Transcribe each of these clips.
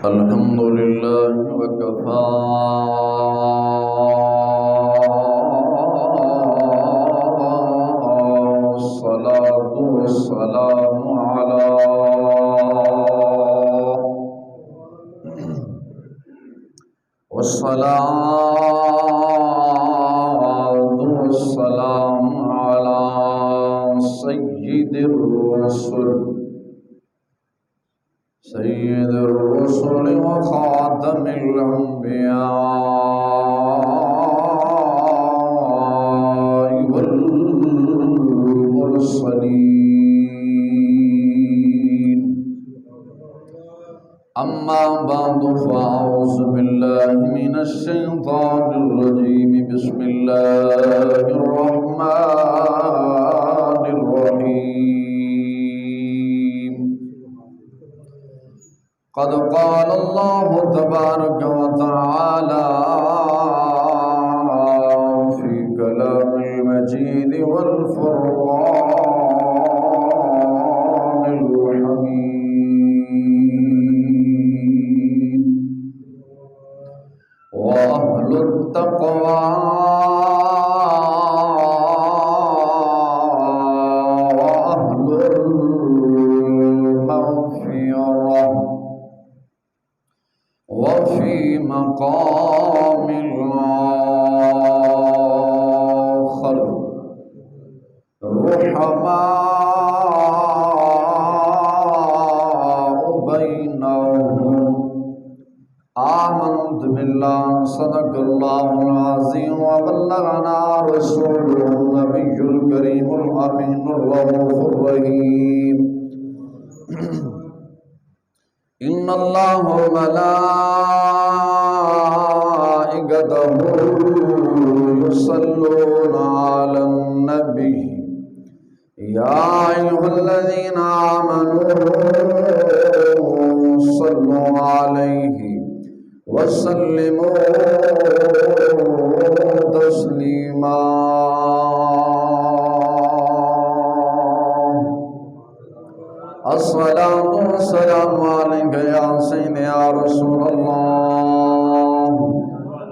الحمد لله وكفى والصلاة والسلام على سيد الرسل وخاتم الأنبياء والمرسلين أما بعد فأعوذ بالله من الشيطان الرجيم بسم الله الرحمن الرحيم قد قال الله تبارك وتعالى في كلام المجيد والفرقان الحميد وأهل التقوى وأهل المغفرة وفي مقام آخر رحماء بينهم آمنت بالله صدق الله العظيم وبلغنا رسوله النبي الكريم الأمين الرؤوف الرحيم إن الله وملائكته يصلون على النبي يا أيها الذين آمنوا صلوا عليه وسلموا تسليما الصلاة والسلام عليك يا سيدي يا رسول الله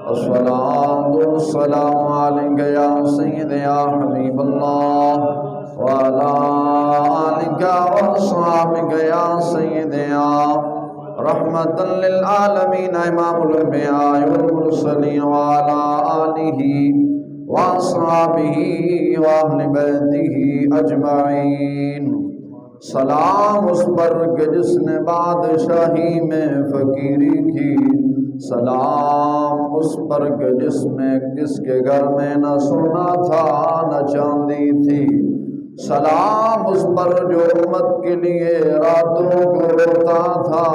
الصلاة والسلام عليك يا سيدي يا حبيب الله وعلى آلك وأصحابك يا سيدي يا رحمة للعالمين إمام الأنبياء والمرسلين وعلى آله وأصحابه وأهل بيته أجمعين سلام اس پر کہ جس نے بادشاہی میں فقیری کی، سلام اس پر کہ جس کے گھر میں نہ سونا تھا نہ چاندی تھی، سلام اس پر جو امت کے لیے راتوں کو روتا تھا،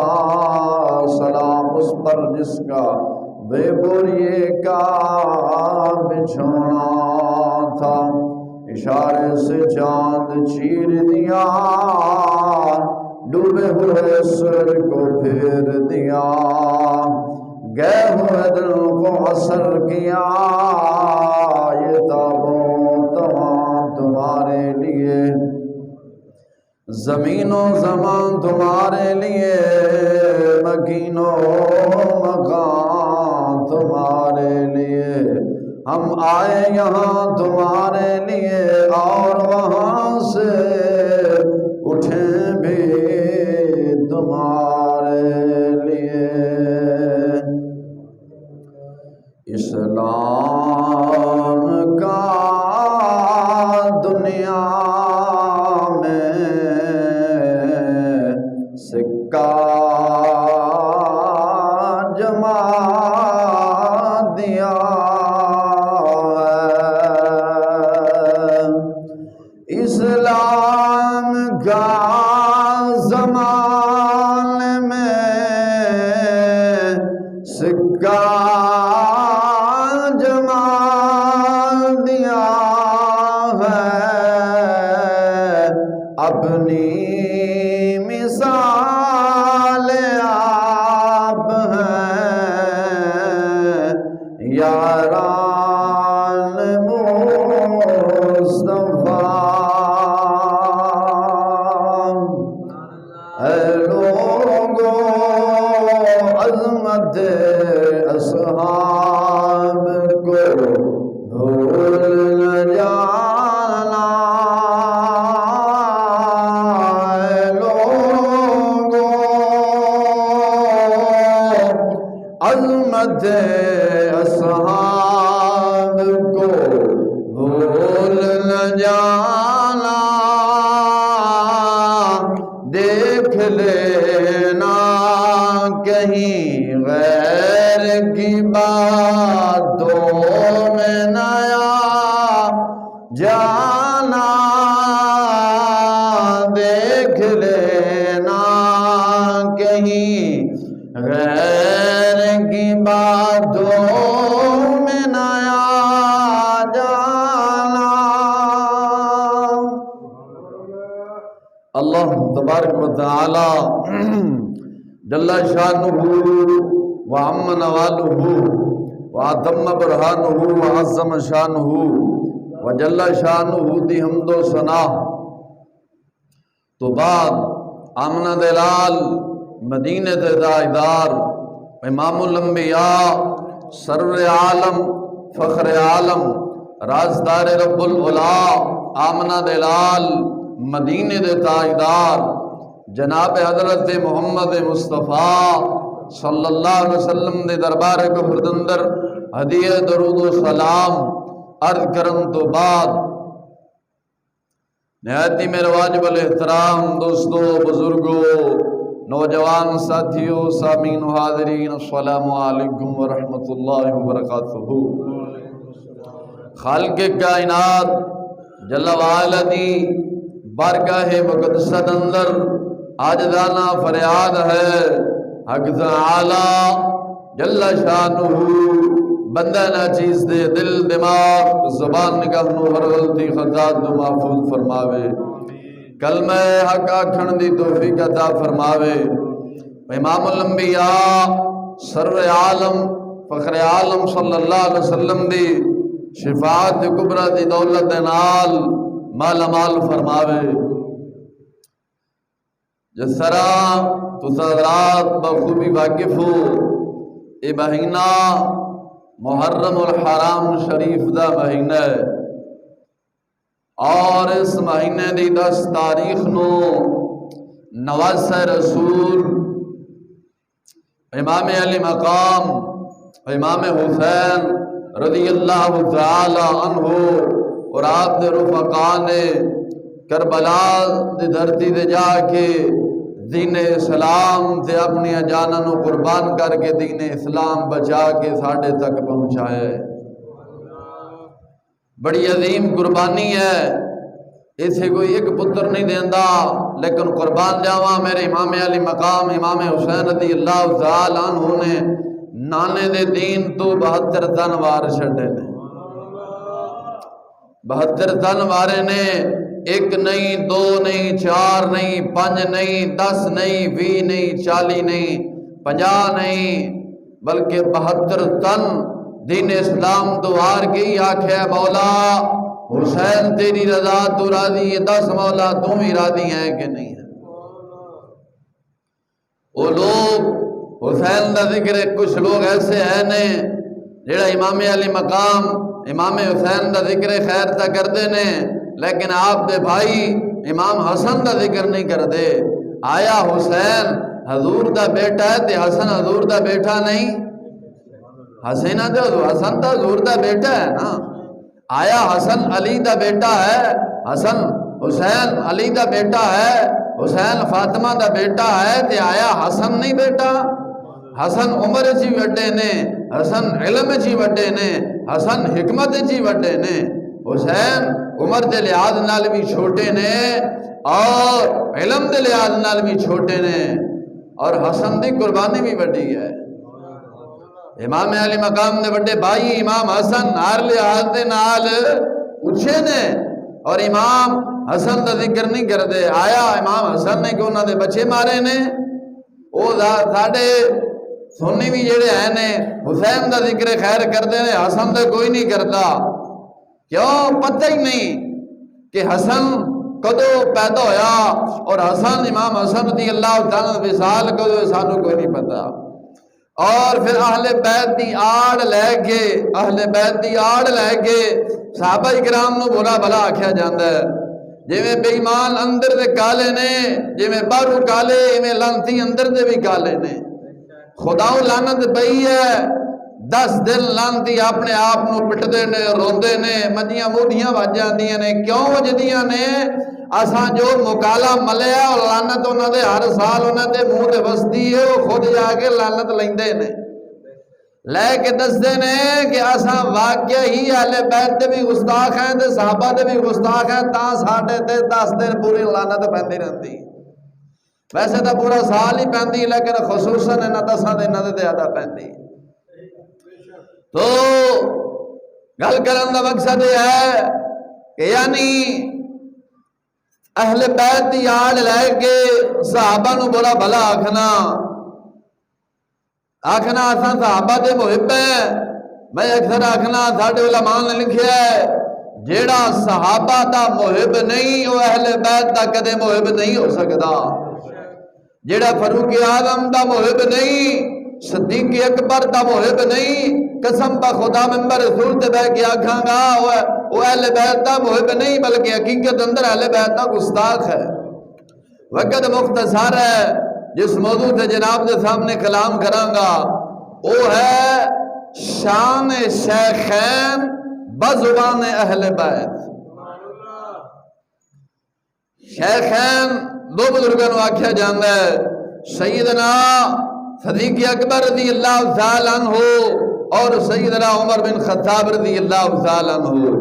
سلام اس پر جس کا بے بوریے کا بچھونا تھا، اشارے سے چاند چیر دیا، ڈوبے ہوئے سورج کو پھیر دیا، گئے ہوئے دل کو اثر کیا، یہ تابوت تمام تمہارے لیے، زمین و زمان تمہارے لیے، مکین و مکان تمہارے لیے، ہم آئے یہاں تمہارے لیے اور وہاں سے اٹھیں بھی تمہارے لیے۔ اسلام کا دنیا میں سکہ جما دیا، اسلام کا زمان میں سکہ جما دیا ہے، اپنی مثال آپ ہیں یاران مصطفیٰ، اے لوگو عظمت اصحاب کو بھول نہ جانا، اے لوگو عظمت اصحاب کو بھول نہ جانا، دیکھ لینا کہیں غیر کی باتوں میں نیا جانا، دیکھ لینا کہیں غیر کی باتوں میں نیا جانا۔ اللہ تبارک و تعالی جل شانہ وعم نوالہ وعتم برہانہ وعظم شانہ وجل شانہ دی حمد و ثنا تو بعد آمنہ دلال مدینہ تاجدار امام الانبیاء سرور عالم فخر عالم رازدار رب العلا آمنہ دلال مدینہ تاجدار جناب حضرت محمد مصطفیٰ صلی اللہ علیہ وسلم دے دربار کو بردندر ہدیہ درود و سلام عرض کرن تو بعد نہایت میرے واجب الاحترام دوستو، بزرگوں، نوجوان ساتھیوں، سامعین و حاضرین، السلام علیکم ورحمۃ اللہ وبرکاتہ۔ خالق کائنات جل وعلا دی بارگاہ مقدسہ اندر عاجزانہ فریاد ہے، حق تعالی جل شانہ بندہ ناچیز دے دل دماغ زبان نگاہ نو ہر غلطی خطا تو محفوظ فرماوے، کلمہ حق آکھن دی توفیق عطا فرماوے، امام الانبیاء سرور عالم فخر عالم صلی اللہ علیہ وسلم دی شفاعت کبرا دی دولت نال مالا مال فرماوے۔ جس طرح تو حضرات بخوبی واقف ہو، اے مہینہ محرم الحرام شریف دا مہینہ ہے، اور اس مہینے دی 10 تاریخ نو نواسہ رسول امام علی مقام امام حسین رضی اللہ تعالی عنہ اور آپ دے رفقا نے کربلا دی دھرتی دے جا کے دین اسلام تے اپنی جاناں نو قربان کر کے دین اسلام بچا کے ساڑھے تک پہنچائے۔ بڑی عظیم قربانی ہے، اسے کوئی ایک پتر نہیں دیندہ، لیکن قربان جاواں میرے امام علی مقام امام حسین رضی اللہ تعالی عنہ نے نانے دے دین تو 72 تن وار چھڑے نے، 72 تن وارے نے، ایک نہیں، 2 نہیں، 4 نہیں، 5 نہیں، 10 نہیں، 20 نہیں، 40 نہیں، 50 نہیں، بلکہ 72 تن دین اسلام تو آر گئی۔ آکھے مولا حسین تیری رضا تو راضی ہے، 10 مولا تم ہی راضی ہیں کہ نہیں ہے؟ وہ لوگ حسین دا ذکر، کچھ لوگ ایسے ہیں نے جڑا امام علی مقام امام حسین دا ذکر خیر تا کر دے نے، لیکن آپ دے بھائی امام حسن دا ذکر نہیں کر دے۔ آیا حسین حضور دا بیٹا ہے تے حسن حضور دا بیٹا نہیں؟ حسینہ تے حسن تا حضور دا بیٹا ہے نا۔ آیا حسن علی دا بیٹا ہے؟ حسن حسین علی دا بیٹا ہے، حسین فاطمہ دا بیٹا ہے، تے آیا حسن نہیں بیٹا؟ حسن عمر جی وڈے نے، حسن علم جی وڈے نے، حسن حکمت جی وڈے نے، حسین عمر دے لحاظ نال بھی چھوٹے نے اور علم دے لحاظ نال بھی چھوٹے نے، اور حسن دی قربانی بھی بڑی ہے۔ امام علی مقام دے بڑے بھائی امام حسن ہر لحاظ دے نال اچھے نے، اور امام حسن دا ذکر نہیں کر دے۔ آیا امام حسن نے کہ انہوں نے بچے مارے نے؟ وہ ساڑھے سنی بھی جڑے ہیں نے حسین دا ذکر خیر کر دے نے، حسن دا کوئی نہیں کرتا۔ کیوں؟ پتہ ہی نہیں کہ حسن کدو پیدا ہویا اور حسن امام حسن رضی اللہ تعالیٰ وصال کدو سانو کوئی نہیں پتا۔ اور پھر اہل بیت دی آڑ لے کے صحابہ کرام نو برا بھلا آکھیا جاندا ہے، جویں بے ایمان اندر دے کالے نے، جویں باہروں کالے ایویں لعنتی اندر دے بھی کالے نے۔ خداؤں لعنت پئی ہے، 10 دن لعنتی اپنے آپ نو پٹدے نے، روندے نے، منجیاں موڈیاں وج جاندیاں نے۔ کیوں وجدیاں نے؟ اساں جو مکالا ملیا اور لعنت انہاں دے ہر سال انہاں دے منہ تے وسدی ہے، وہ خود جا کے لعنت لیندے نے، لے کے دسدے نے کہ اساں واقعہ ہی اہل بیت دے بھی گستاخ ہیں تے صحابہ دے بھی گستاخ ہیں، تاں ساڈے تے 10 دن پوری لعنت پیندی رہندی۔ ویسے تو پورا سال ہی پیندی، لیکن خصوصاً انہاں 10 دناں تے زیادہ پیندی۔ تو گل کرن دا مقصد یہ ہے کہ یعنی اہل بیت دی آڑ لے کے صحابہ نو بڑا بھلا آکھنا اساں صحابہ دے محب ہیں۔ میں اکثر آکھنا ساڈے علماء نے لکھیا ہے، جیڑا صحابہ دا محب نہیں وہ اہل بیت دا کدے محب نہیں ہو سکدا۔ جیڑا فاروق اعظم دا محب نہیں، صدیق اکبر دا محب نہیں، قسم با خدا ممبر رسول تے بیٹھ کے آکھاں گا وہ اہل بیت دا محب نہیں، بلکہ حقیقت اندر اہل بیت دا گستاخ ہے۔ وقت مختصر ہے، جس موضوع سے جناب کے سامنے کلام کراں گا وہ ہے شان شیخین بزبان اہل بیت۔ شیخین دو بزرگوں کو آکھیا جاندا ہے، سیدنا صدیق اکبر رضی اللہ تعالیٰ عنہ اور سیدنا عمر بن خطاب رضی اللہ تعالیٰ عنہ۔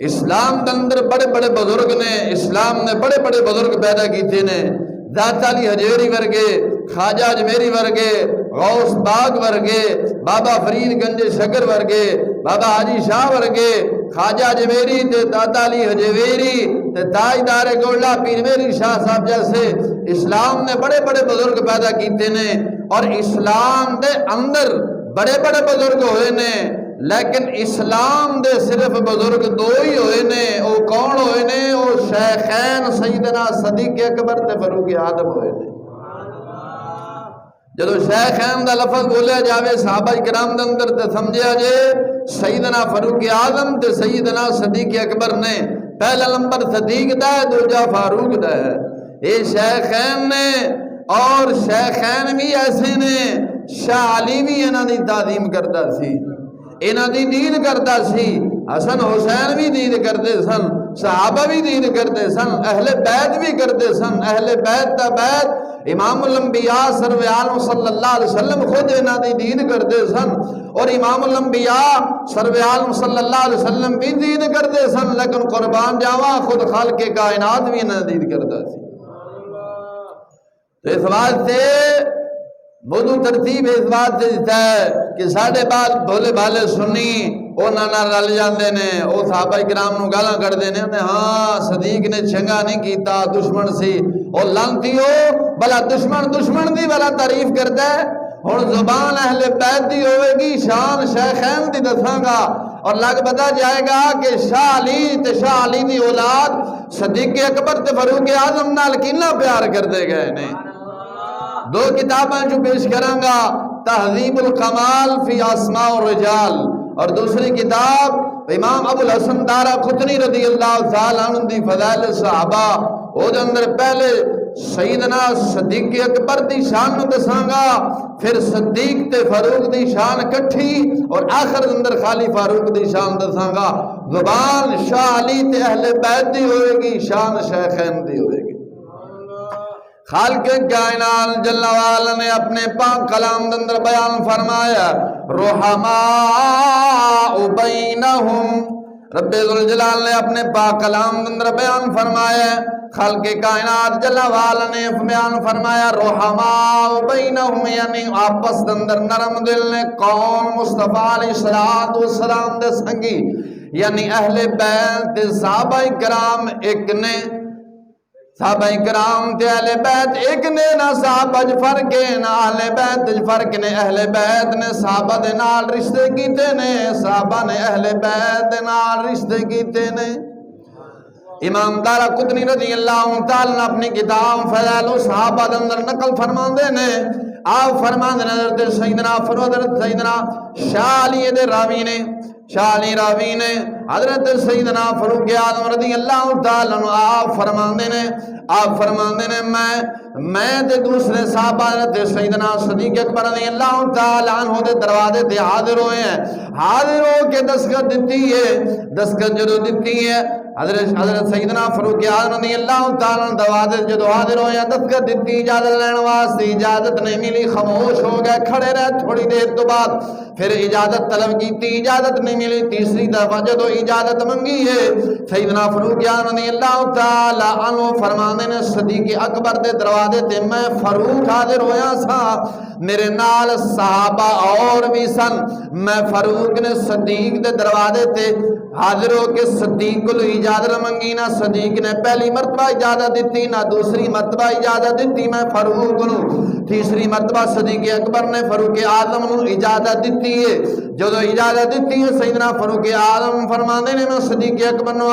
اسلام کے اندر بڑے بڑے بزرگ نے، اسلام نے بڑے بڑے بزرگ پیدا کیتے نے، ذات علی حجویری ورگے، خواجہ اجمیری ورگے، غوث باغ ورگے، بابا فرید گنج شکر ورگے، بابا حاجی شاہ ورگے، خواجہ اجمیری تے داتا علی حجویری تے تاجدار گولڈا پیر میری شاہ صاحب جیسے اسلام نے بڑے بڑے بزرگ پیدا کیتے نے۔ اور اسلام دے اندر بڑے بڑے بزرگ ہوئے نے، لیکن اسلام دے صرف بزرگ دو ہی ہوئے نے۔ وہ کون ہوئے نے؟ وہ شیخین سیدنا صدیق اکبر تے فاروق اعظم ہوئے نے۔ جدو شیخین دا لفظ بولیا جاوے صحابہ کرام دے اندر تے سمجھیا جے سیدنا فاروق اعظم تے سیدنا صدیق اکبر نے، پہلا نمبر صدیق دا ہے، دوجا فاروق دا ہے۔ یہ شیخین نے، اور شیخین بھی ایسے نے، شاہ علی بھی انہاں دی تعظیم کرتا سی، انہاں دی دید کرتا سی، حسن حسین بھی دید کرتے سن، صحابہ بھی دید کرتے سن، اہل بیت بھی کرتے سن۔ اہل بیت دا بیت امام الانبیاء سرور عالم صلی اللہ علیہ وسلم خود انہاں دی دید کرتے سن، اور امام الانبیاء سرور عالم صلی اللہ علیہ وسلم بھی دید کرتے سن، لیکن قربان جاواں خود خالق کائنات بھی انہاں دی دید کرتا سی۔ تو اس بات سے موضوع ترتیب اس بات سے دیتا ہے کہ ساڑھے بعد بھولے بھالے سنی وہ نانا رل جاندے نے، وہ صحابہ کرام نو گالاں کر دینے، ہاں صدیق نے چنگا نہیں کیتا، دشمن سی، وہ لانتی ہو بلا دشمن دی بلا تعریف کرتا ہے۔ ہن زبان اہل بیت دی ہوئے گی، شان شیخین دی دساں گا، اور لگ پتا جائے گا کہ شاہ علی تے شاہ علی دی اولاد صدیق اکبر تے فاروق اعظم نال کتنا پیار کرتے گئے نے۔ دو کتابیں جو پیش کراں گا، تہذیب الکمال فی اسماء الرجال، اور دوسری کتاب امام ابو الحسن دارا قطنی رضی اللہ تعالیٰ عنہ دی فضائل صحابہ۔ وہ دے اندر پہلے سیدنا صدیق اکبر دی شان دساں گا، پھر صدیق تے فاروق دی شان کٹھی، اور آخر اندر خالی فاروق دی شان دساں گا۔ زبان شاہ علی تے اہل بیت دی ہوئے گی، شان شیخین دی ہوئے گی۔ خالق کائنات جل وعلا نے اپنے پاک کلام اندر بیان فرمایا، رحماء بینہم، رب ذوالجلال نے اپنے پاک کلام اندر بیان فرمایا، خالق کائنات جل وعلا نے بیان فرمایا رحماء بینہم، یعنی آپس اندر نرم دل نے، کون؟ مصطفیٰ علیہ السلام دے سنگی، یعنی اہل بیت صحابہ کرام ایک نے، صحابہ کرام تے اہل بیت ایک نے، نہ صحابہ فرق ہے نہ اہل بیت فرق نے۔ اہل بیت نے صحابہ دے نال رشتے کیتے نے، صحابہ نے اہل بیت دے نال رشتے کیتے نے۔ امام دارقطنی رضی اللہ تعالیٰ نے اپنی کتاب فضائل الصحابہ دے اندر نقل فرماندے نے، آپ فرماندے نے حضرت سیدنا حضرت سیدنا شاہ علی دے راوی نے، شاہ علی راوی نے حضرت سیدنا فاروق اعظم رضی اللہ تعالیٰ عنہ آپ فرماندے نے میں تے دوسرے صحابہ حضرت سیدنا صدیق اکبر رضی اللہ تعالیٰ عنہ دے دروازے تے حاضر ہوئے ہیں، حاضر ہو کے دستخط دیتی ہے، دستخط جدو دیتی ہے حضرت سیدنا فاروق اعظم رضی اللہ تعالیٰ عنہ دروازے جدو حاضر ہوئے ہیں، دستخط دیتی، اجازت لینے واسطے اجازت نہیں ملی، خاموش ہو گئے، کھڑے رہے، تھوڑی دیر تو بعد پھر اجازت طلب کی تھی، اجازت نہیں ملی، تیسری دفعہ جدو اجازت منگی ہے سیدنا فاروق اعظم رضی اللہ تعالیٰ عنہ فرمانے نے صدیق اکبر دے دروازے تے میں فاروق حاضر ہویا سا، میرے نال صحابہ اور بھی سن، میں فاروق نے صدیق دے دروازے تے حاضر ہو کے صدیق کو اجازت منگی، نہ صدیق نے پہلی مرتبہ اجازت دیتی نہ دوسری مرتبہ اجازت دیتی، میں فاروق کو تیسری مرتبہ صدیق اکبر نے فاروق اعظم کو اجازت دیتی ہے، جدو اجازت دیتی ہے سیدنا فاروق اعظم فرماندے نے میں صدیق اکبر نو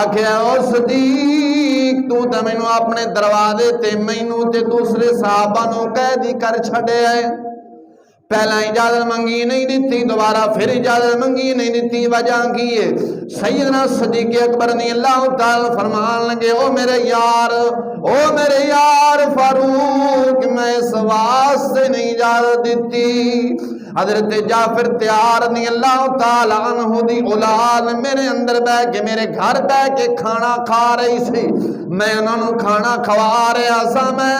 آکھیا اور صدیق تو تے مینوں اپنے دروازے تے مینوں تے دوسرے صحابہ نو قیدی کر چھڈے ہے، پہلا اجازت منگی نہیں دیتی، دوبارہ پھر اجازت منگی نہیں دیتی، وجہ کی ہے سیدنا صدیق اکبر رضی اللہ تعالیٰ فرمان لگے او میرے یار فاروق میں اس واسطے نہیں اجازت دیتی، حضرت جعفر تیار رضی اللہ تعالیٰ عنہ دی اولاد میرے اندر بیٹھ کے میرے گھر بیٹھ کے کھانا کھا رہی سی، میں انہوں نے کھانا کھوا رہا سا، میں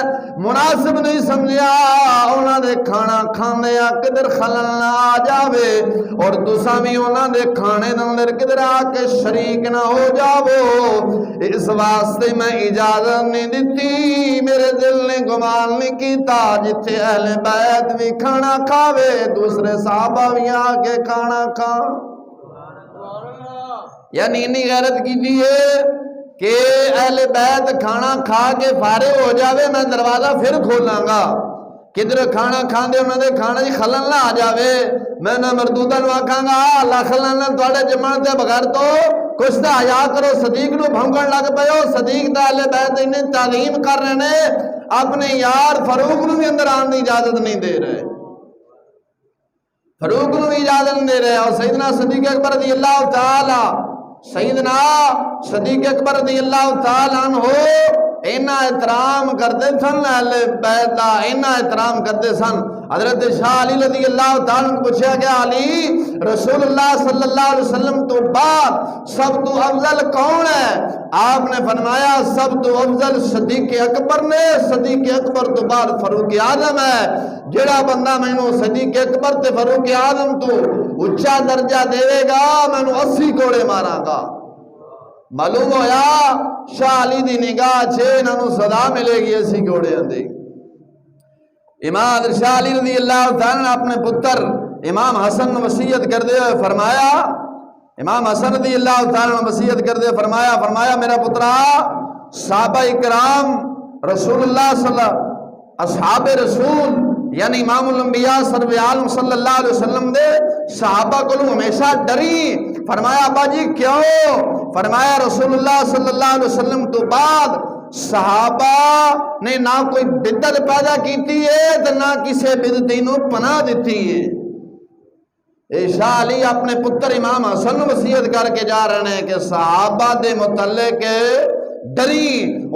مناسب نہیں سمجھا انہوں نے کھانا کھانے کدھر خلل نہ آ جاوے اور تساں بھی انہوں نے کھانے اندر کدھر آ کے شریک نہ ہو جاؤ، اس واسطے میں اجازت نہیں دیتی، میرے دل نے گمان نہیں کیتا جتھے اہل بیت بھی کھانا کھاوے دوسرے صحابہ بھی آ کے کھانا کھا، یعنی انہی غیرت کی دیئے کہ اہل بیت کھانا کھا کے فارغ ہو جاوے میں دروازہ پھر کھولاں گا، کدھر کھانا کھاندے انہوں نے کھانا جی خلل نہ آ جاوے، میں نہ مردودہ نو آکھاں گا اللہ خلل نہ توڑے جمعن تے بغیر تو کچھ تا حیا کرو، صدیق نو بھونکن لگ پے ہو، صدیق دا اہل بیت انہیں تعلیم کر رہے ہیں، اپنے یار فاروق نو بھی اندر آن دی اجازت نہیں دے رہے، فاروق نو بھی اجازت نہیں دے رہے، اور سیدنا صدیق اکبر رضی اللہ تعالی سیدنا صدیق اکبر رضی اللہ تعالیٰ عنہ اینا احترام کرتے سن، اہل بیت دا اینا احترام کرتے سن، حضرت شاہ علی رضی اللہ تعالیٰ عنہ پوچھا کہ علی رسول اللہ صلی اللہ علیہ وسلم تو بعد سب تو افضل کون ہے؟ آپ نے فرمایا سب تو افضل صدیق اکبر نے، صدیق اکبر تو بعد فاروق اعظم ہے، جڑا بندہ میں نو صدیق اکبر تے فاروق اعظم تو اچھا درجہ دے گا میں نو 80 کوڑے مارا گا، معلوم ہویا شاہ علی دی نگاہ چھے انہوں نے صدا ملے گی 80 کوڑے اندے۔ امام شاہ علی رضی اللہ تعالیٰ نے اپنے پتر امام حسن وصیت کر دے فرمایا، امام حسن رضی اللہ تعالیٰ نے وصیت کر دے فرمایا میرا پترا صحابہ اکرام رسول اللہ صلی اللہ اصحاب رسول یعنی امام الانبیاء سرور عالم صلی اللہ علیہ وسلم دے صحابہ کو ہمیشہ ڈری، فرمایا ابا جی کیوں؟ فرمایا رسول اللہ صلی اللہ علیہ وسلم تو بعد صحابہ نے نہ کوئی بدعت پیدا کیتی ہے تو نہ کسی بدعتی نو پناہ دیتی ہے۔ شاہ علی اپنے پتر امام حسن وصیت کر کے جا رہے ہیں کہ صحابہ دے متعلق ڈری،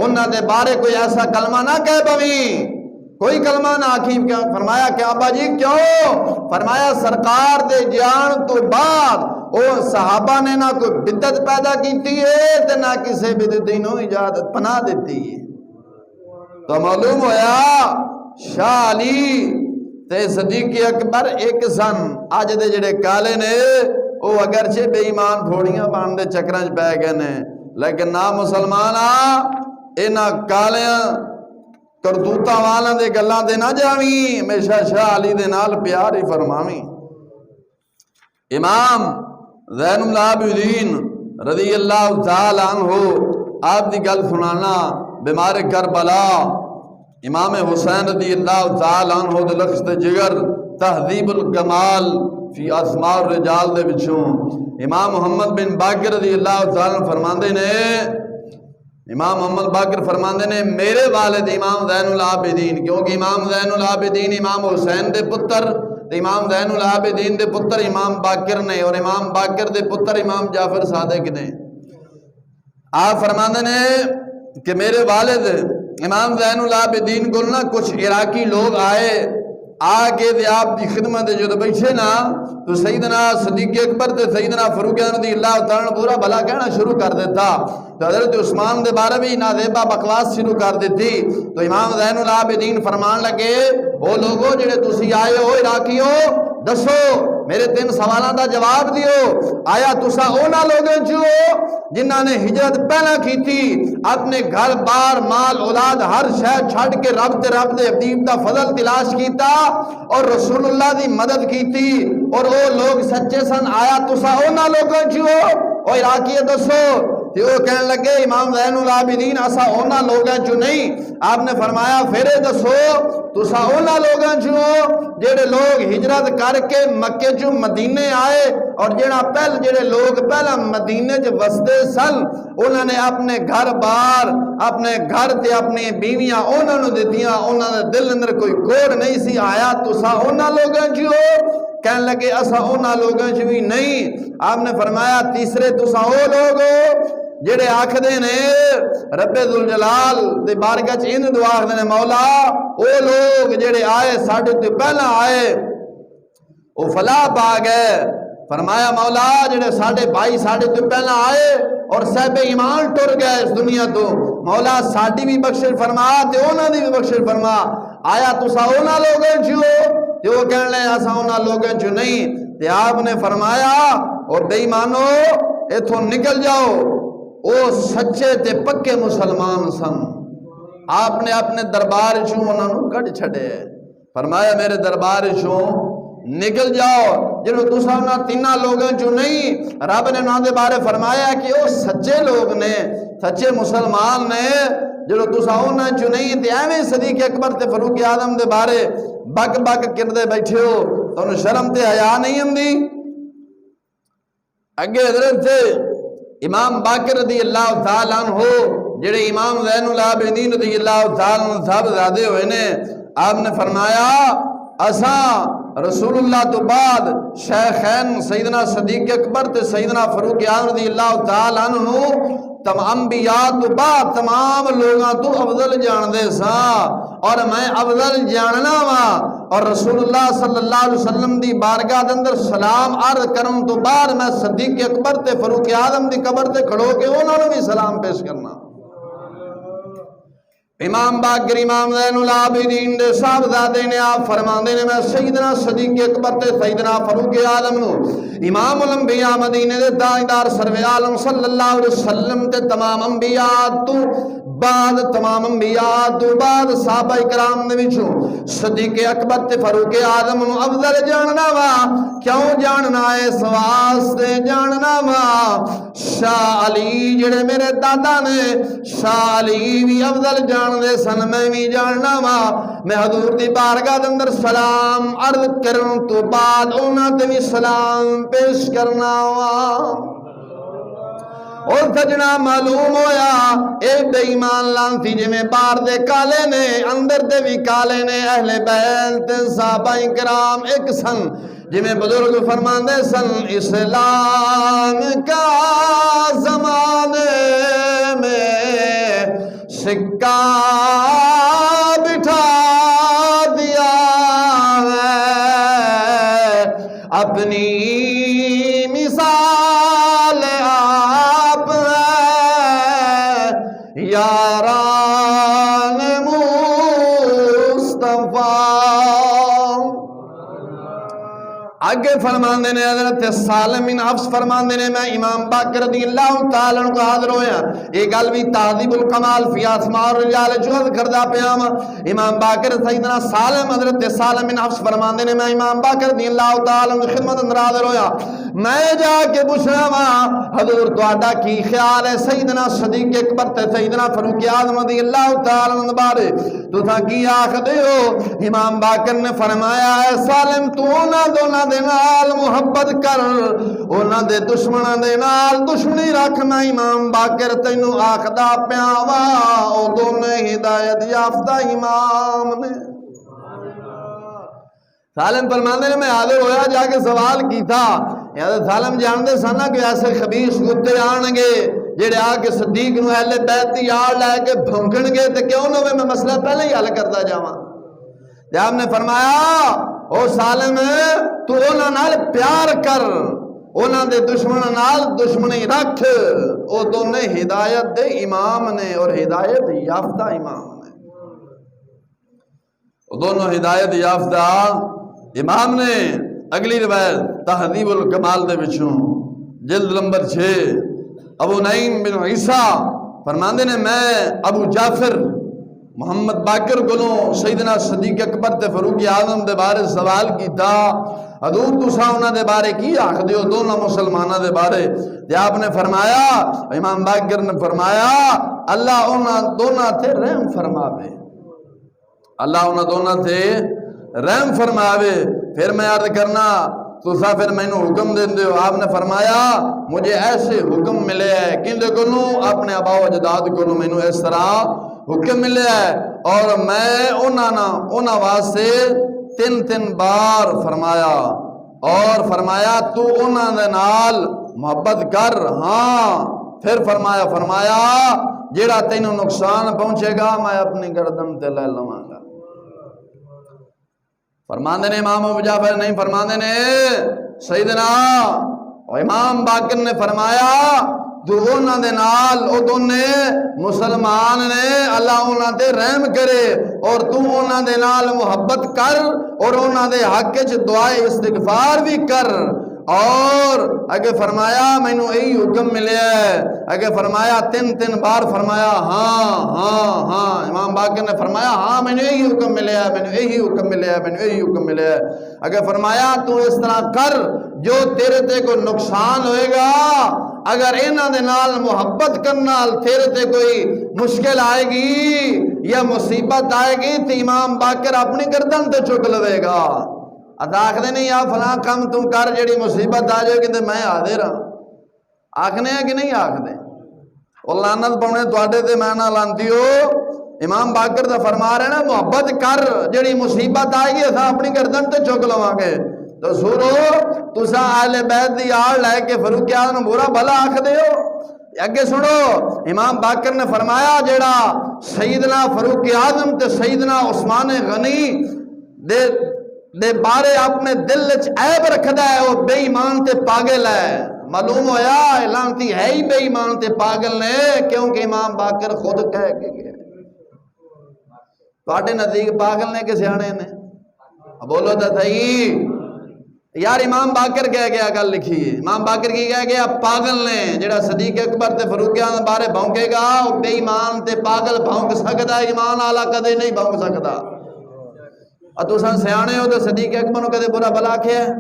انہاں دے بارے کوئی ایسا کلمہ نہ کہہ پویں، کوئی کلمہ نہ آکھیں۔ فرمایا کہ ابا جی کیوں؟ فرمایا سرکار دے جان تو بعد او صحابہ نے نہ کوئی بدعت پیدا کیتی ہے تے نہ کسی بدعتی نو اجازت پناہ دیتی ہے۔ تو معلوم ہویا شاہ علی تے صدیق اکبر ایک سن، آج دے جڑے کالے نے او اگرچہ بے ایمان پھوڑیاں باندے چکرانچ پہ گئے نے، لیکن نہ مسلمان اینا کالیاں کردوتا والا دے گلاں دے نہ جاویں، ہمیشہ شاہ علی دے نال پیار ہی فرماویں۔ امام زین العابدین رضی اللہ تعالی عنہ آپ دی گل سنانا، بیمار کربلا امام حسین رضی اللہ تعالی عنہ دے لخت جگر تہذیب الکمال فی اسماء الرجال دے وچوں امام محمد بن باقر رضی اللہ تعالیٰ فرماندے نے، امام محمد باقر فرماندے نے میرے والد امام زین العابدین، کیونکہ امام زین العابدین امام حسین دے پتر، امام زین العابدین دے پتر امام باقر نے، اور امام باقر دے پتر امام جعفر صادق نے۔ آپ فرماندے نے کہ میرے والد امام زین العابدین کو نا کچھ عراقی لوگ آئے، آگے دے آپ کی خدمت جو بیٹھے نا تو سیدنا صدیق اکبر تے سیدنا فاروق رضی اللہ تعالیٰ پورا بھلا کہنا شروع کر دیتا، تو حضرت عثمان دے بارے بھی نازیبہ بکواس شروع کر دیتی، تو امام زین العابدین فرمان لگے وہ لوگوں جڑے تسی آئے ہو عراقیوں دسو میرے 3 سوالاں دا جواب دیو، آیا تسا اونا لوگوں جو جنہاں نے ہجرت پہلا کی تھی، اپنے گھر بار مال اولاد ہر شہر چھڑ کے رب دے حبیب دا فضل تلاش کیتا اور رسول اللہ دی مدد کیتی، اور او لوگ سچے سن، آیا تسا اونا لوگوں جو او عراقی دسو؟ تو وہ کہنے لگے امام زین العابدین اسا اونا لوگاں چو نہیں۔ آپ نے فرمایا پھر دسو تسا اونا لوگاں چو جڑے لوگ ہجرت کر کے مکے چو مدینے آئے، اور جڑے لوگ پہلا مدینے چ وسدے سن انہوں نے اپنے گھر بار اپنے گھر تے اپنی بیویاں انہوں نے دتیاں، انہوں نے دل اندر کوئی کوڑ نہیں سی، آیا تسا اونا لوگاں چو؟ کہنے لگے اسا اونا لوگاں چ بھی نہیں۔ آپ نے فرمایا تیسرے تسا او لوگ جڑے آکھدے نے رب ذوالجلال دے بارگاہ چ ان دعا آکھدے نے مولا او لوگ جڑے آئے ساڈے تو پہلا آئے او فلاح پا گئے، فرمایا مولا جڑے ساڈے بھائی ساڈے تو پہلا آئے اور صاحب ایمان ٹر گئے اس دنیا تو، مولا ساڈی بھی بخشش فرما تے انہاں دی بھی بخشش فرما، آیا تسا انہاں لوگوں چو؟ تے وہ کہنے لگے اسا انہاں لوگوں چو نہیں۔ تے آپ نے فرمایا اور بے ایمانو ایتھوں نکل جاؤ، وہ سچے تے پکے مسلمان سن، آپ نے اپنے دربار چوں انہوں نے کٹ چھڑے، فرمایا میرے دربار چوں نکل جاؤ، جنہوں تسا انہاں 3 لوگوں چوں نہیں۔ رب نے انہوں دے بارے فرمایا کہ وہ سچے لوگ نے، سچے مسلمان نے، جنہوں تسا انہاں چوں نہیں۔ تے ایویں صدیق اکبر تے فاروق اعظم دے بارے بک بک کردے بیٹھے ہو، تو انہوں شرم تے حیا نہیں ہوندی؟ اگے حضرت سے امام باقر رضی اللہ تعالیٰ عنہ جڑے امام زین العابدین رضی اللہ تعالیٰ عنہ صاحب زادے ہوئے نے، آپ نے فرمایا اساں رسول اللہ تو بعد شیخین سیدنا صدیق اکبر تے سیدنا فاروق اعظم رضی اللہ تعالیٰ عنہ تمام انبیاء تو بعد تمام لوگاں تو افضل جان دے سا، اور میں افضل جاننا وا، اور رسول اللہ صلی اللہ علیہ وسلم دی بارگاہ دے اندر سلام عرض کرن تو بعد میں صدیق اکبر تے فاروق اعظم دی قبر تے کھڑو کے انہوں نے بھی سلام پیش کرنا۔ امام باقر امام زین العابدین دے صاحبزادے نے آپ فرماندے نے میں سیدنا صدیق اکبر تے سیدنا فاروق اعظم نو امام الانبیاء مدینے دے تاجدار سرور عالم صلی اللہ علیہ وسلم تے تمام انبیاء تو بعد صحابہ کرام دے وچوں صدیق اکبر تے فاروق اعظم نو افضل جاننا وا۔ کیوں جاننا ہے؟ اس واسطے جاننا وا شاہ علی جڑے میرے دادا نے، شاہ علی بھی افضل جان دے سن، میں بھی جاننا وا۔ میں حضور دی بارگاہ دے اندر سلام عرض کرن تو بعد انہاں تے بھی سلام پیش کرنا وا۔ اور سجنا معلوم ہویا اے بے ایمان لانتی جی میں باہر دے کالے نے اندر دے بھی کالے نے، اہل بیت صحابہ کرام ایک سن، جی میں بزرگ فرماندے سن اسلام کا زمانے میں سکہ بٹھا دیا ہے، اپنی مثال آپ ہے یاران مصطفیٰ۔ آگے فرماندے نے حضرت سالم بن حفص فرماندے نے میں امام باقر رضی اللہ تعالیٰ عنہ کو حاضر ہویا، ایک گل بھی تہذیب الکمال فی اسماء الرجال جوہد کردہ پیام۔ امام باقر سیدنا سالم حضرت سالم بن حفص فرماندے نے میں امام باقر رضی اللہ تعالیٰ عنہ خدمت اندر حاضر ہویا، میں جا کے پوچھنا وا حضور تہاڈا کی خیال ہے سیدنا صدیق اکبر تے سیدنا فاروق اعظم رضی اللہ تعالی عنہ بارے تساں کی آکھدے ہو؟ امام باقر نے فرمایا اے سالم تو انہاں دونوں دے نال محبت کر، انہاں دے دشمناں دے نال دشمنی رکھنا۔ امام باقر تینوں آکھدا پیا وا او دونوں ہدایت یافتہ امام نے۔ سالم فرماندے نے میں حاضر ہویا جا کے سوال کیتا، یا سالم جاندے سن کہ ایسے خبیث کتے آن گے جڑے آ کے صدیق نو اہل بیت دی آڑ لے کے بھونکن گے تے کیوں نہ میں مسئلہ پہلے ہی حل کرتا جاواں۔ تے آپ نے فرمایا او سالم تو انہاں نال پیار کر، انہاں دے دشمناں نال دشمنی رکھ، او دونوں ہدایت دے امام نے اور ہدایت یافتہ امام نے۔ وہ دونوں ہدایت یافتہ امام نے۔ اگلی روایت تہذیب الکمال دے وچوں جلد نمبر 6 ابو نعیم بن عیسیٰ فرماندے نے میں ابو جعفر محمد باقر کولوں سیدنا صدیق اکبر تے فاروق اعظم دے بارے سوال کیتا، حضور تساں انہاں دے بارے کی آکھدے ہو دونوں مسلماناں دے بارے؟ تے آپ نے فرمایا، امام باقر نے فرمایا اللہ انہاں دونوں تے رحم فرماوے، اللہ انہاں دونوں تے رحم فرماوے۔ پھر میں عرض کرنا تسا پھر میں نو حکم دین دیو۔ آپ نے فرمایا مجھے ایسے حکم ملے ہے کندے کولوں اپنے آبا و اجداد کولوں میں نو اس طرح حکم ملے ہے، اور میں انہاں واسطے 3 بار فرمایا، اور فرمایا تو انہاں دے نال محبت کر، ہاں پھر فرمایا جیڑا تینوں نقصان پہنچے گا میں اپنی گردن تے لے لواں گا۔ فرماندے نے امام ابو جعفر نہیں فرماندے نے سیدنا اور امام باقر نے فرمایا جو انہاں دے نال او دونے مسلمان نے اللہ انہاں دے رحم کرے، اور تو انہاں دے نال محبت کر اور انہاں دے حق وچ دعائے استغفار بھی کر۔ اور اگے فرمایا مینوں یہی حکم ملیا ہے، اگے فرمایا 3 بار فرمایا ہاں ہاں ہاں۔ امام باقر نے فرمایا ہاں مینوں یہی حکم ملیا ہے، مینوں یہی حکم ملیا ہے، مینوں یہی حکم ملیا ہے۔ اگے فرمایا تو اس طرح کر جو تیرے تے کوئی نقصان ہوئے گا، اگر انہاں دے نال محبت کرنا تیرے تے کوئی مشکل آئے گی یا مصیبت آئے گی تو امام باقر اپنی گردن تے چک لوے گا۔ آخدے نہیں یا فلاں کم تم کر جڑی مصیبت آ جائے گی تو میں حاضر ہاں، آخنے ہیں کہ نہیں آخدے؟ اور لعنت پاونے تواڈے تے میں نہ لانتی ہو۔ امام باقر دا فرما رہے نا محبت کر جڑی مصیبت آئے گی اساں اپنی گردن تے چک لواں گے۔ تو سورو تساں اہل بیت دی آڑ لے کے فاروق اعظم برا بھلا آکھدے ہو؟ اگے سنو امام باقر نے فرمایا جیڑا سیدنا فاروق اعظم تے سیدنا عثمان غنی دے بارے اپنے دل وچ عیب رکھدا ہے وہ بے ایمان تے پاگل ہے۔ معلوم ہویا لعنتی ہے ہی بے ایمان تے پاگل نے، کیونکہ امام باقر خود کہہ کے گئے۔ تواڈے نزدیک پاگل نے کہ سیانے نے؟ بولو تو صحیح یار۔ امام باقر کہہ گیا گل لکھی ہے، امام باقر کی کہہ گیا پاگل نے جڑا صدیق اکبر تے فاروق اعظم بارے بھونکے گا وہ بے ایمان تے پاگل بھونک سکدا ہے، ایمان والا کدے نہیں بھونک سکدا۔ اور تساں سیانے ہو تو صدیق اکبر نو کدے برا بھلا آکھیا ہے؟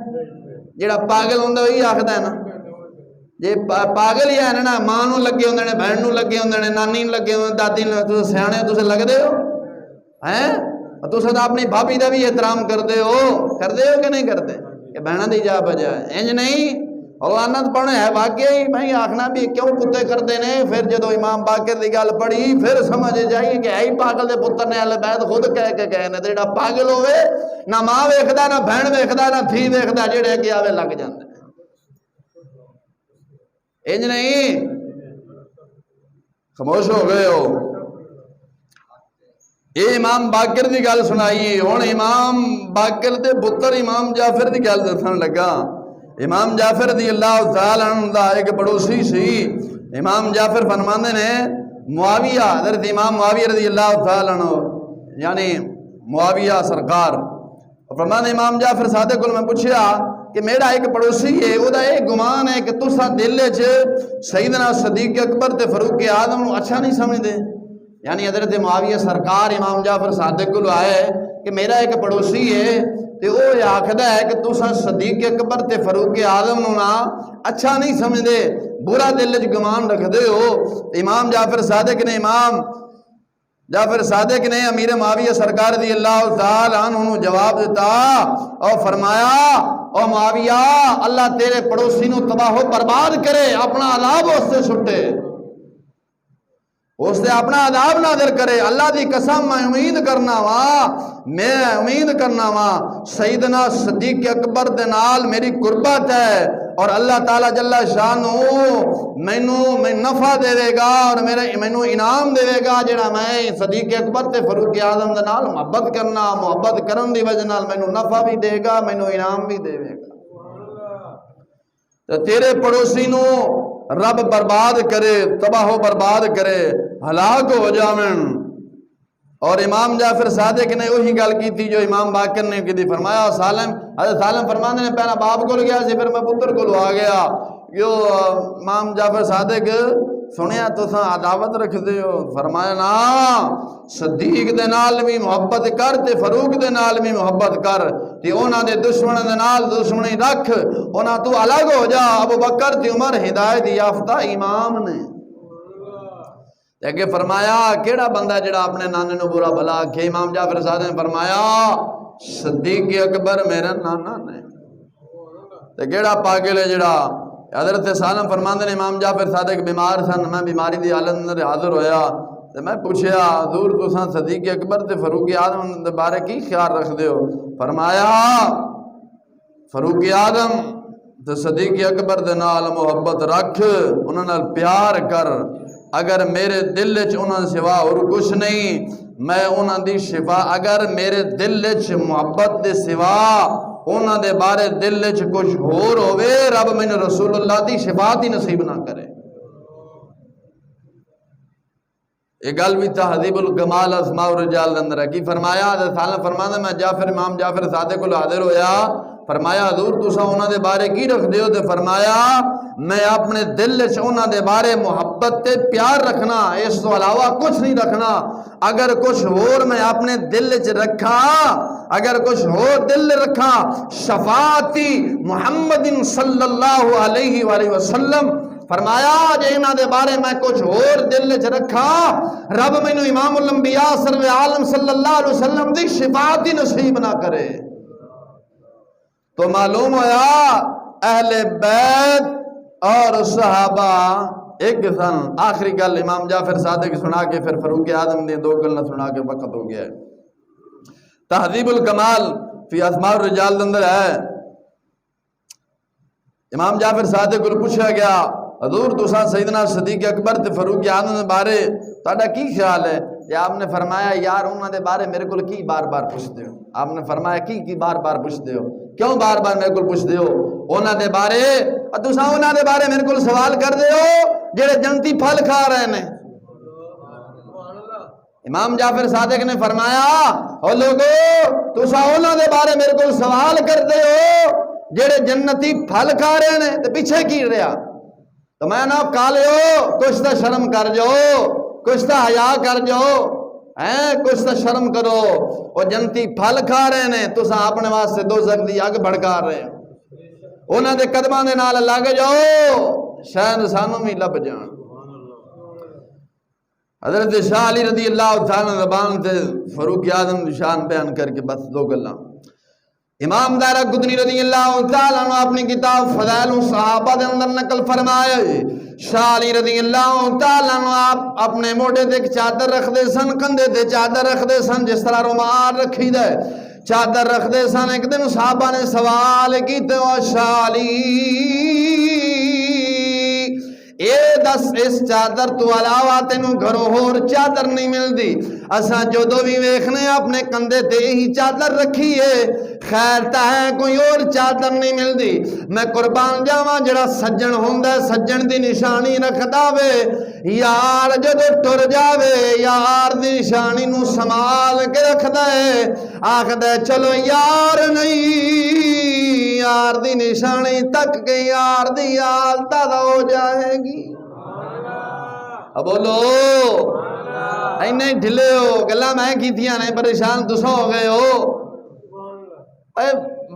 جڑا پاگل ہوندا وہی آکھدا ہے نا۔ جے پاگل ہی ہے نا ماں نو لگے ہوندے نے، بہن نو لگے ہوندے نے، نانی نو لگے ہوندے، دادی نو، تساں سیانے ہو تساں لگدے ہو ہیں؟ تساں تو اپنی بھابی دا بھی احترام کردے ہو کہ نہیں کردے؟ کہ بہناں دی جا بجا انج نہیں۔ اور لعنت پاونے ہے واقعی میں آکھنا بھی کیوں کتے کردے نے۔ پھر جدو امام باقر دی گل پڑھی پھر سمجھ جائیے کہ ہے ہی پاگل دے پتر نے، اہل بیت خود کہہ کے گئے نے۔ جیڑا پاگل ہوئے نہ ماں ویکھدا نہ بہن ویکھدا نہ دھی ویکھدا، جڑے اگے آوے لگ جاندے انج نہیں۔ خاموش ہو گئے ہو؟ یہ امام باقر دی گل سنائیے۔ ہن امام باقر دے پتر امام جعفر دی گل دسن لگا۔ امام جعفر رضی اللہ تعالی عنہ دا ایک پڑوسی سی۔ امام جعفر فرماندے نے معاویہ حضرت امام معاویہ رضی اللہ تعالی عنہ یعنی معاویہ سرکار فرماندے امام جعفر صادق کو میں پوچھیا کہ میرا ایک پڑوسی ہے او دا ایک گمان ہے کہ تساں دل وچ سیدنا صدیق اکبر تے فاروق اعظم نو اچھا نہیں سمجھدے۔ یعنی حضرت معاویہ سرکار امام جعفر صادق کو آئے کہ میرا ایک پڑوسی ہے تے وہ آخدا ہے کہ تساں صدیق اکبر تے فاروق اعظم نو نا اچھا نہیں سمجھدے، برا دل وچ گمان رکھدے ہو۔ امام جعفر صادق نے امیر معاویہ سرکار رضی اللہ تعالی عنہ جواب دیتا اور فرمایا او معاویہ اللہ تیرے پڑوسی نو تباہ و برباد کرے، اپنا عذاب اس سے چھٹے، اس سے اپنا عذاب نازل کرے۔ اللہ دی قسم میں امید کرنا وا سیدنا صدیق اکبر دے نال میری قربت ہے اور اللہ تعالی جل شانہ میں نفع دے گا اور مینوں انعام دے گا جڑا میں صدیق اکبر تے فاروق اعظم دے نال محبت کرن دی وجہ نال مینوں نفع بھی دے گا، مینوں انعام بھی دے گا۔ تو تیرے پڑوسی نو رب برباد کرے، تباہ و برباد کرے، ہلاک ہو جاون۔ اور امام جعفر صادق نے وہی گل کی تھی جو امام باقر نے کی تھی، فرمایا حضرت سالم فرمانے نے پہلا باپ کو گیا سی پھر میں پتر کو آ گیا۔ جو امام جعفر صادق سنیا تو عداوت رکھ دے ہو، فرمایا نا صدیق دے نال بھی محبت کر تے فاروق دے نال بھی محبت کر تے اونا دے دشمن دے نال دشمنی رکھ، اونا تو الگ ہو جا۔ ابو بکر تے عمر ہدایت یافتہ امام نے کہ فرمایا کیڑا بندہ جڑا اپنے نانے نو برا بلا کہ امام جعفر صادق نے فرمایا صدیق اکبر میرا نانا نے، تے کیڑا پاگل ہے جڑا حضرت سالم فرماندے نے امام جعفر صادق بیمار سن، میں بیماری دی حالت اندر حاضر ہویا تے میں پوچھیا حضور تساں صدیق اکبر تے فاروق اعظم دے بارے کی خیال رکھدے ہو؟ فرمایا فاروق اعظم تے صدیق اکبر دے نال محبت رکھ، انہاں نال پیار کر، اگر میرے دل وچ انہاں دے سوا اور کچھ نہیں میں انہاں دی شفا، اگر میرے دل وچ محبت دے سوا انہاں دے بارے دل وچ کچھ ہور ہوئے رب میں رسول اللہ دی شفاعت ہی نصیب نہ کرے۔ یہ گل بھی تہذیب الکمال اسماء الرجال دے اندر ہے۔ کی فرمایا حضرت سالم فرماندے میں امام جعفر صادق کو حاضر ہویا، فرمایا حضور تساں انہاں دے بارے کی رکھ دیو؟ تے فرمایا میں اپنے دل وچ انہاں دے بارے محبت تے پیار رکھنا، اس تو علاوہ کچھ نہیں رکھنا۔ اگر کچھ اور میں اپنے دل وچ رکھا، اگر کچھ اور دل رکھا، شفاعتی محمد صلی اللہ علیہ وآلہ وسلم فرمایا جے انہاں دے بارے میں کچھ اور دل وچ رکھا رب مینوں امام الانبیاء سرور عالم صلی اللہ علیہ وسلم دی شفاعت ہی نصیب نہ کرے۔ تو معلوم ہوا اہل بیت اور صحابہ ایک سن۔ آخری گل امام جعفر صادق سنا کے پھر فاروق اعظم نے دو گلیں سنا کے وقت ہو گیا ہے۔ تہذیب الکمال فی اسماء الرجال اندر ہے، امام جعفر صادق کو پوچھا گیا حضور تساں سیدنا صدیق اکبر تے فاروق اعظم دے بارے تہاڈا کی خیال ہے؟ تے آپ نے فرمایا یار انہاں دے بارے میرے کو کی بار بار پوچھتے ہو؟ آپ نے فرمایا کی بار بار پوچھتے ہو؟ کیوں بار بار میرے کو پوچھتے ہو؟ انہاں دے بارے تساں انہاں دے بارے میرے کو سوال کر دے ہو جڑے جنتی پھل کھا رہے ہیں۔ امام جعفر صادق نے فرمایا او لوگو تساں انہاں دے بارے میرے کو سوال کر دے ہو جڑے جنتی پھل کھا رہے ہیں تے پیچھے کی رہا؟ تو میں نہ کالے کچھ تو شرم کر جاؤ، کچھ تو حیا کر جاؤ، کچھ تو شرم کرو۔ وہ جنتی پھل کھا رہے ہیں تو اپنے واسطے دوزخ دی اگ بھڑکا رہے ہیں، انہاں دے قدماں دے نال لگ جاؤ شاید سانوں بھی لب جان۔ حضرت شاہ علی رضی اللہ تعالیٰ زبان سے فاروق اعظم نشان بیان کر کے بس دو گلاں۔ امام دارہ قطنی رضی اللہ تعالیٰ عنہ اپنی کتاب فضائل صحابہ دے اندر نقل فرمائے شاہ علی رضی اللہ تعالیٰ عنہ آپ اپنے موڑے دے چادر رکھ دے سن، کندھے دے چادر رکھ دے سن، جس طرح رومال رکھی دے چادر رکھ دے سن۔ ایک دن صحابہ نے سوال کیتے او شاہ علی اے دس اس چادر تو علاوہ تینوں گھروں ہور چادر نہیں ملدی؟ اساں جدوں بھی ویکھنے اپنے کندھے تے ہی چادر رکھی ہے، خیر تا ہے کوئی اور چادر نہیں ملدی۔ میں قربان جاواں جڑا سجن ہوندا ہے سجن دی نشانی رکھدا وے، یار جدوں ٹر جاوے یار دی نشانی نو سنبھال کے رکھدا ہے، آکھدا ہے چلو یار نہیں یار دی نشانی تک کے یار دی حالت تازہ ہو جائے گی۔ اب بولو اینے ڈھلے ہو گلا میں کیتیاں نے پریشان تسا ہو گئے ہو اے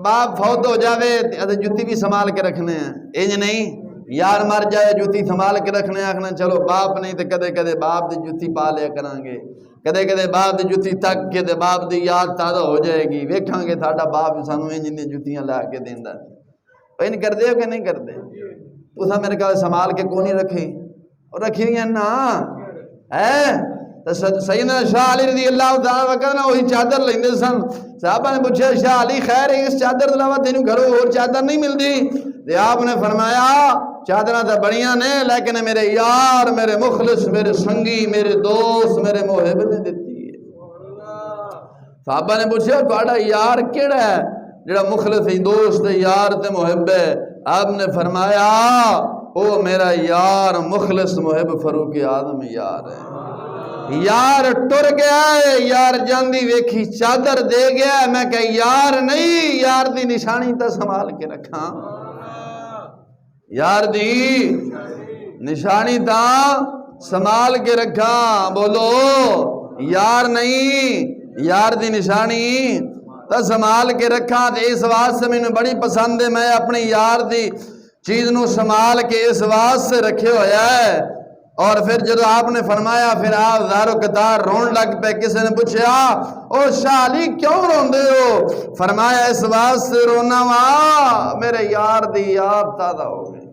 باپ فوت ہو جاوے جتی بھی سنبھال کے رکھنے ہیں انج نہیں یار مر جائے جتی سنبھال کے رکھنے آکھنا چلو باپ نہیں تو کدے کدے باپ دی جتی پا لیا کریں گے کدے کدے باپ دی جتی تک کے دے باپ دی یاد تازہ ہو جائے گی ویکھاں گے تھاڑا باپ سانو انج دی جتیاں لا کے دیندا ان کر دے ہو کہ نہیں کر دے تسا میرے کہا سنبھال کے کونی رکھی اور رکھی ہوئی ہیں نا تو سیدنا شاہ علی رضی اللہ تعالیٰ وقت نا وہی چادر لیندے سن صحابہ نے پوچھا شاہ علی خیر ہے اس چادر علاوہ تینوں گھروں اور چادر نہیں ملتی تو آپ نے فرمایا چادرہ تو بڑیاں نے لیکن میرے یار میرے مخلص میرے سنگی میرے دوست میرے محب نے دیتی ہے صحابہ نے پوچھا تھوڑا یار کیڑا ہے جڑا مخلص ہے دوست ہے یار تے محب ہے آپ نے فرمایا او میرا یار مخلص محب فاروق اعظم یار ہے یار ٹر گیا ہے یار جاندی ویکھی چادر دے گیا ہے میں کہ یار نہیں یار دی نشانی تا سنبھال کے رکھاں یار دی نشانی تا سنبھال کے رکھاں بولو یار نہیں یار دی نشانی تا سنبھال کے رکھاں اس واسطے میں بڑی پسند ہے میں اپنی یار دی چیز نو سنبھال کے اس واسطے سے رکھے ہویا ہے اور پھر جب آپ نے فرمایا پھر آپ زارو قطار رون لگ پہ کسی نے پوچھا او شاہ علی کیوں رون دے ہو فرمایا اس واسطے سے رونا وہاں میرے یار دی یاد تازہ ہو گئی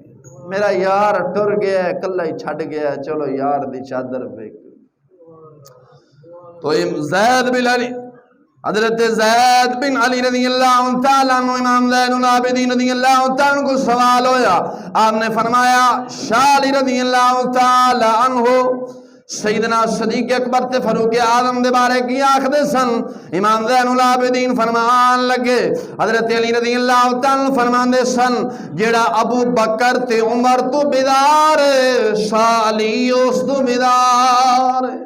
میرا یار ٹر گیا ہے کلہ ہی چھڑ گیا ہے چلو یار دی چادر پہ تو زید بن علی حضرت زید بن علی رضی اللہ تعالیٰ عنہ امام زین العابدین رضی اللہ تعالیٰ عنہ کو سوال ہویا آپ نے فرمایا شاہ علی رضی اللہ تعالیٰ عنہ سیدنا صدیق اکبر تے فاروق اعظم دے بارے کی آخدے سن امام زین العابدین فرمان لگے حضرت علی رضی اللہ تعالیٰ فرمان دے سن جیڑا ابو بکر تے عمر تو بیدار شاہ علی اس تو بیدار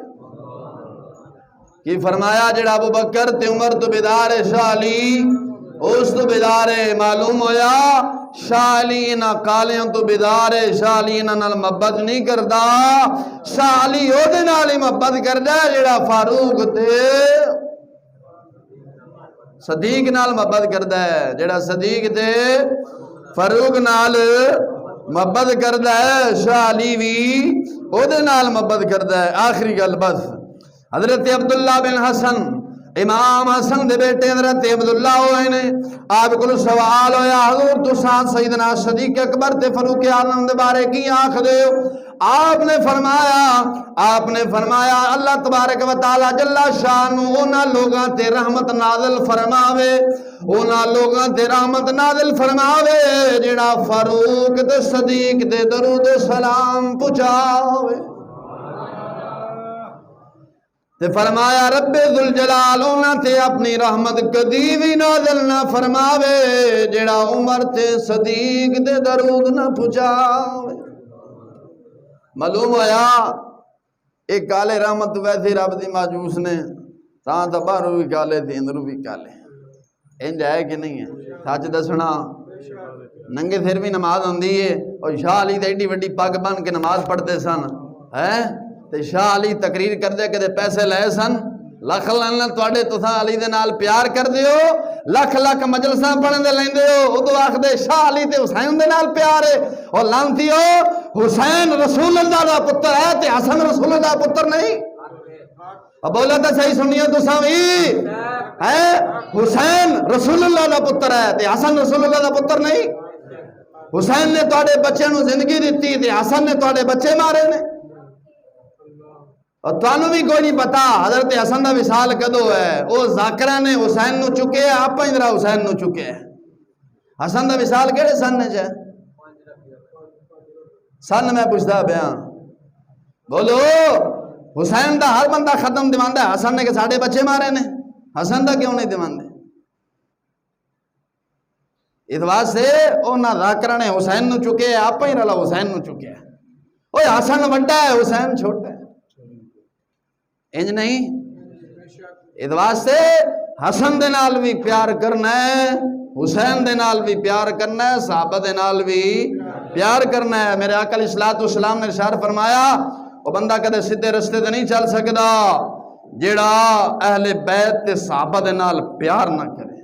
کی فرمایا جڑا ابو بکر تے عمر تو بیدار شاہ علی اس تو بیدار معلوم ہویا شاہ علی نہ کالیاں تو بیدار شاہ علی نہ نال محبت نہیں کردا شاہ علی او دے نال ہی محبت کردا جڑا فاروق تے صدیق نال محبت کردا ہے جڑا صدیق تے فاروق نال محبت کردا ہے شاہ علی بھی او دے نال محبت کردا ہے آخری گل بس حضرت عبداللہ بن حسن امام حسن دے بیٹے حضرت عبداللہ ہوئے نے آپ کو سوال ہویا حضور تو ساتھ سیدنا صدیق اکبر تے فاروق اعظم دے بارے کی آنکھ دے آپ نے فرمایا اللہ تبارک و تعالی جل شانہ اونا لوگاں تے رحمت نازل فرماوے اونا لوگاں تے رحمت نازل فرماوے جڑا فاروق تے صدیق تے درود سلام پہنچاوے تے فرمایا رب ذوالجلال انہاں تے اپنی رحمت کدی بھی نازل نہ فرماوے جڑا عمر تے صدیق تے درود نہ پہنچاوے معلوم ہویا ایک کالے رحمت ویسے رب دی ماجوس نے تاں تے باہروں بھی کالے تے اندروں بھی کالے انج ہے کہ نہیں ہے سچ دسنا ننگے سر بھی نماز ہوندی ہے اور شاہ علی تے ایڈی وڈی پگ بن کے نماز پڑھتے سن ہے تے شاہ علی تقریر کر دے کہ پیسے لائے سن لکھ لائن توڑے تساں علی دے نال پیار کر دیو لکھ لکھ مجلساں پڑھن دے لیندے ہو ادو آکھ دے شاہ علی تے حسین دے نال پیار ہے اور لانتی ہو حسین رسول اللہ دا پتر ہے تے حسن رسول اللہ دا پتر نہیں اب بولا تا صحیح سنیے تساں بھی ہے حسین رسول اللہ دا پتر ہے تے حسن رسول اللہ دا پتر نہیں حسین نے توڑے بچے نو زندگی دیتی تے حسن نے توڑے بچے مارے نے اور تانوں بھی کوئی نہیں پتا حضرت حسن دا وصال کدو ہے او ذاکرہ نے حسین نو چکے ہے آپ اندرا حسین نو چکے ہے حسن دا وصال کیڑے سن نے جائے سن میں پوچھتا بیان بولو حسین دا ہر بندہ ختم دیوان ہے حسن نے کہ ساڑھے بچے مارے نے حسن دا کیوں نہیں دیوان دے اس واسطے او نہ ذاکرہ نے حسین نو چکے ہے آپ ہی رلا حسین نو چکے ہے اوہ حسن بڑا ہے حسین چھوٹا ہے انج نہیں اس واسطے حسن دے نال بھی پیار کرنا ہے حسین دے نال بھی پیار کرنا ہے صحابہ دے نال بھی پیار کرنا ہے میرے آقا علیہ الصلوۃ والسلام نے ارشاد فرمایا وہ بندہ کدے سیدھے رستے تے نہیں چل سکدا جیڑا اہل بیت تے صحابہ دے نال پیار نہ کرے۔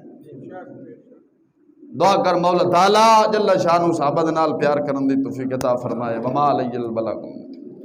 دعا کر مولا تعالی جل شانہ صحابہ دے نال پیار کرن دی توفیق عطا فرمائے۔ وما علی البلاغ۔